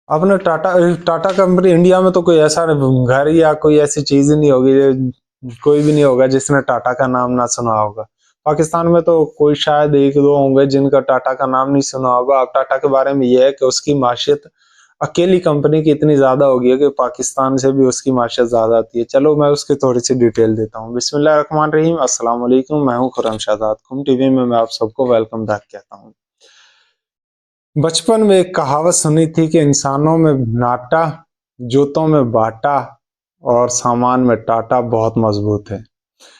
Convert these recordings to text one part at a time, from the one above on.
आपने Tata Tata company India में तो कोई ऐसा घर या कोई ऐसी चीज नहीं होगी, कोई भी नहीं होगा जिसने टाटा का नाम ना सुना होगा। पाकिस्तान में तो कोई शायद एक दो होंगे जिनका टाटा का नाम नहीं सुना होगा। अब टाटा के बारे में यह है कि उसकी माशियत अकेली कंपनी की इतनी ज्यादा होगी है कि पाकिस्तान से भी उसकी माशियत ज्यादा आती है। चलो मैं उसकी थोड़ी सी डिटेल देता हूँ। बिस्मिल्लाहिर्रहमानिर्रहीम, अस्सलाम वालेकुम। मैं हूँ खुर्रम शहजाद। खुम टीवी में मैं आप सबको वेलकम बैक कहता हूँ। बचपन में एक कहावत सुनी थी कि इंसानों में नाटा, जूतों में बाटा और सामान में टाटा बहुत मजबूत है।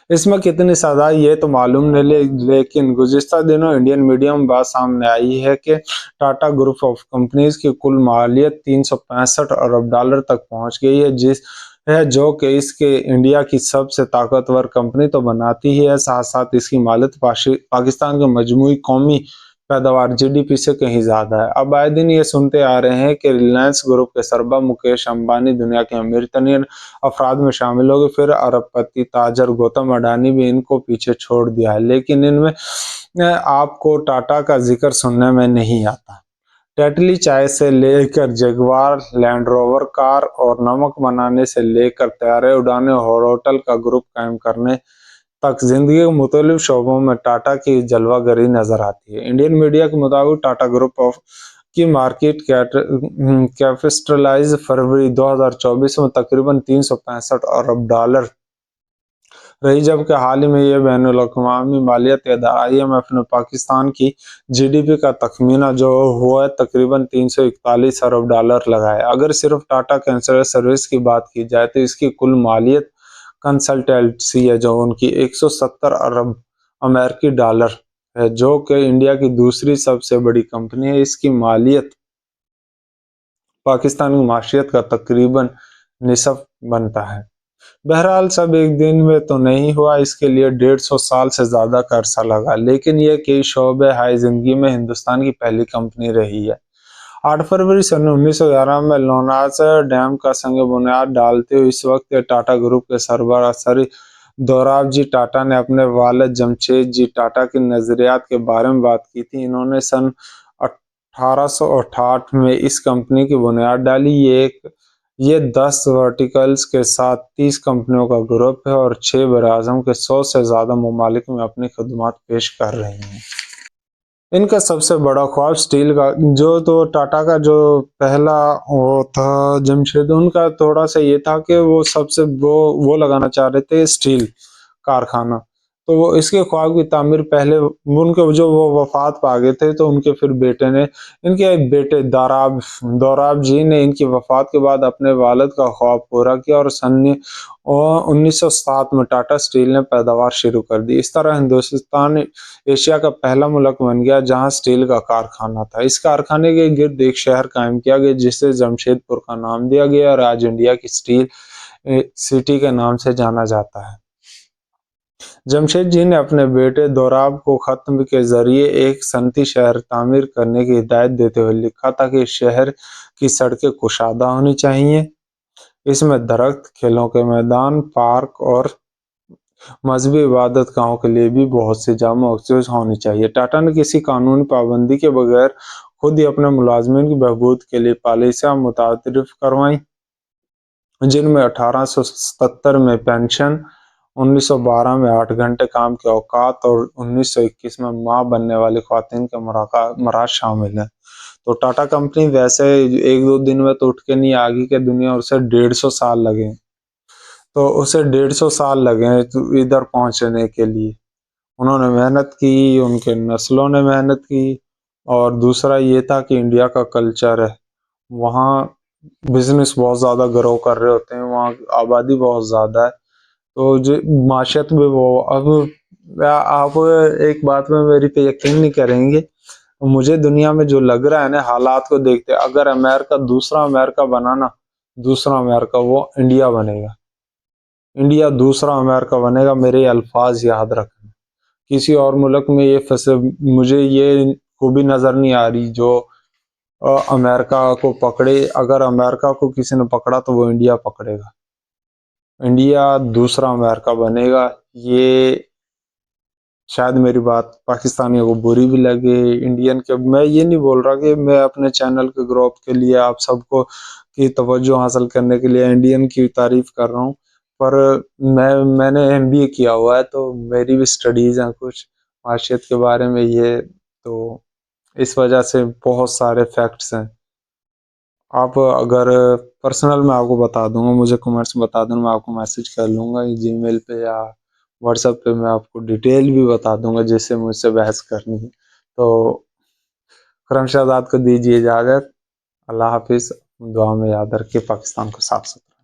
इसमें कितनी सच्चाई ये तो मालूम नहीं, लेकिन गुज़िश्ता दिनों इंडियन मीडिया में बात सामने आई है कि टाटा ग्रुप ऑफ कंपनीज की कुल मालियत 365 अरब डॉलर तक पहुंच गई है, जिस है जो कि इसके इंडिया की सबसे ताकतवर कंपनी तो बनाती ही है, साथ साथ इसकी मालियत पाकिस्तान के मजमूई कौमी पैदावार जीडीपी से कहीं ज्यादा है। अब आए दिन ये सुनते आ रहे हैं कि रिलायंस ग्रुप के सरबराह मुकेश अंबानी दुनिया के अमीर तरीन अफराद में शामिल हो गए। फिर अरबपति ताजर गौतम अडानी भी इनको पीछे छोड़ दिया है, लेकिन इनमें आपको टाटा का जिक्र सुनने में नहीं आता। टेटली चाय से लेकर जगुआर लैंड रोवर कार और नमक बनाने से लेकर तैयारे उड़ाने और होटल का ग्रुप कायम करने तक जिंदगी के मुख्तलिफ शोबों में टाटा की जलवागरी नजर आती है। इंडियन मीडिया के मुताबिक टाटा ग्रुप ऑफ की मार्केट कैपिटलाइज फरवरी 2024 में तकरीबन 365 अरब डॉलर रही, जबकि हाल ही में ये बैनुल अक़वामी मालियत इदारा IMF ने पाकिस्तान की जीडीपी का तखमीना जो हुआ है तकरीबन 341 अरब डॉलर लगाया। अगर सिर्फ टाटा कैंसर सर्विस की बात की जाए तो इसकी कुल मालियत कंसल्टेंसी है जो उनकी 170 अरब अमेरिकी डॉलर है, जो कि इंडिया की दूसरी सबसे बड़ी कंपनी है। इसकी मालियत पाकिस्तान की माशियत का तकरीबन निसफ बनता है। बहरहाल सब एक दिन में तो नहीं हुआ, इसके लिए 150 साल से ज्यादा का अरसा लगा, लेकिन यह कई शोबे हाई जिंदगी में हिंदुस्तान की पहली कंपनी रही है। 8 फरवरी सन 1911 में लोनास डैम का संग बुनियाद डालते हुए इस वक्त टाटा ग्रुप के सरबराह सर दोराब जी टाटा ने अपने वालिद जमशेद जी टाटा की नजरियात के बारे में बात की थी। इन्होंने सन 1868 में इस कंपनी की बुनियाद डाली। ये 10 वर्टिकल्स के साथ 30 कंपनियों का ग्रुप है और 6 बराआज़म के 100 से ज्यादा ममालिक में अपनी खदमात पेश कर रही हैं। इनका सबसे बड़ा ख्वाब स्टील का जो तो टाटा का जो पहला वो था जमशेद, उनका थोड़ा सा ये था कि वो सबसे वो लगाना चाह रहे थे स्टील कारखाना। तो वो इसके ख्वाब की तामीर पहले उनके जो वो वफात पा गए थे तो उनके फिर बेटे ने, इनके एक बेटे दोराब जी ने इनकी वफात के बाद अपने वालिद का ख्वाब पूरा किया और सन 1907 में टाटा स्टील ने पैदावार शुरू कर दी। इस तरह हिंदुस्तान एशिया का पहला मुल्क बन गया जहां स्टील का कारखाना था। इस कारखाने के गिर्द एक शहर कायम किया गया जिसे जमशेदपुर का नाम दिया गया और आज इंडिया की स्टील सिटी के नाम से जाना जाता है। जमशेद जी ने अपने बेटे दोराब को खत्म के जरिए एक सनती शहर तामीर करने की हिदायत देते हुए लिखा था कि शहर की सड़कें कुशादा होनी चाहिए, इसमें दरख्त, खेलों के मैदान, पार्क और मजहबी इबादत गाहों के लिए भी बहुत सी जामा मखसूस होनी चाहिए। टाटा ने किसी कानूनी पाबंदी के बगैर खुद ही अपने मुलाजमीन की बहबूद के लिए पॉलिसियां मुतारिफ करवाई, जिनमें 1877 में पेंशन, 1912 में 8 घंटे काम के औकात और 1921 में माँ बनने वाली ख्वातीन के मराज शामिल है। तो टाटा कंपनी वैसे एक दो दिन में तो उठ के नहीं आगी के दुनिया, उसे 150 साल लगे। तो उसे 150 साल लगे तो इधर पहुंचने के लिए उन्होंने मेहनत की, उनके नस्लों ने मेहनत की। और दूसरा ये था कि इंडिया का कल्चर है, वहाँ बिजनेस बहुत ज़्यादा ग्रो कर रहे होते हैं, वहाँ आबादी बहुत ज़्यादा है, तो जो माशियत भी वो। अब आप एक बात में मेरी पे यकीन नहीं करेंगे, मुझे दुनिया में जो लग रहा है ना हालात को देखते, अगर अमेरिका दूसरा अमेरिका बना ना, दूसरा अमेरिका वो इंडिया बनेगा। इंडिया दूसरा अमेरिका बनेगा, मेरे अल्फाज याद रखना। किसी और मुल्क में ये फैसे मुझे ये खूबी नजर नहीं आ रही जो अमेरिका को पकड़े। अगर अमेरिका को किसी ने पकड़ा तो वो इंडिया पकड़ेगा, इंडिया दूसरा अमेरिका बनेगा। ये शायद मेरी बात पाकिस्तानियों को बुरी भी लगे, इंडियन के, मैं ये नहीं बोल रहा कि मैं अपने चैनल के ग्रोथ के लिए आप सबको की तवज्जो हासिल करने के लिए इंडियन की तारीफ कर रहा हूँ। पर मैंने एमबीए किया हुआ है, तो मेरी भी स्टडीज हैं कुछ माशियत के बारे में, ये तो इस वजह से बहुत सारे फैक्ट्स हैं। आप अगर पर्सनल मैं आपको बता दूंगा, मुझे कमेंट्स में बता देना, मैं आपको मैसेज कर लूंगा जीमेल पे या व्हाट्सएप पे, मैं आपको डिटेल भी बता दूंगा जिससे मुझसे बहस करनी है। तो खुर्रम शहजाद को दीजिए इजाज़त। अल्लाह हाफिज़। दुआ में याद रखिए पाकिस्तान को साफ सुथरा।